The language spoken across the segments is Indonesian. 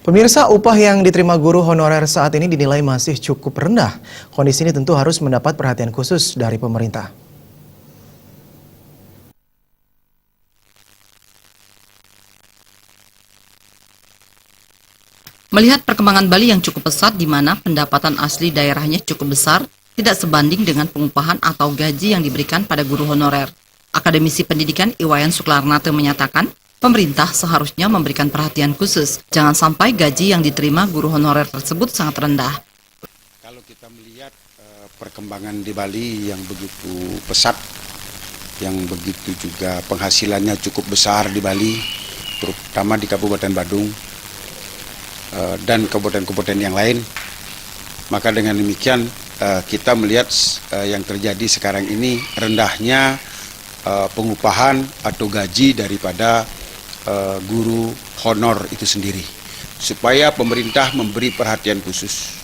Pemirsa, upah yang diterima guru honorer saat ini dinilai masih cukup rendah. Kondisi ini tentu harus mendapat perhatian khusus dari pemerintah. Melihat perkembangan Bali yang cukup pesat di mana pendapatan asli daerahnya cukup besar, tidak sebanding dengan pengupahan atau gaji yang diberikan pada guru honorer. Akademisi Pendidikan Iwayan Suklarnate menyatakan, pemerintah seharusnya memberikan perhatian khusus. Jangan sampai gaji yang diterima guru honorer tersebut sangat rendah. Kalau kita melihat perkembangan di Bali yang begitu pesat, yang begitu juga penghasilannya cukup besar di Bali, terutama di Kabupaten Badung, dan kabupaten-kabupaten yang lain, maka dengan demikian kita melihat yang terjadi sekarang ini rendahnya pengupahan atau gaji daripada guru honor itu sendiri, supaya pemerintah memberi perhatian khusus.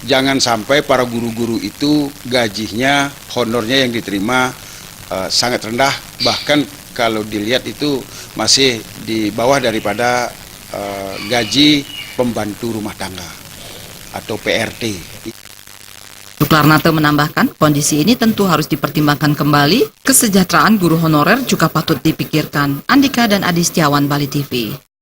Jangan sampai para guru-guru itu gajinya, honornya yang diterima sangat rendah, bahkan kalau dilihat itu masih di bawah daripada gaji pembantu rumah tangga atau PRT. Suklarnate menambahkan, kondisi ini tentu harus dipertimbangkan kembali. Kesejahteraan guru honorer juga patut dipikirkan. Andika dan Adi Setiawan, Bali TV.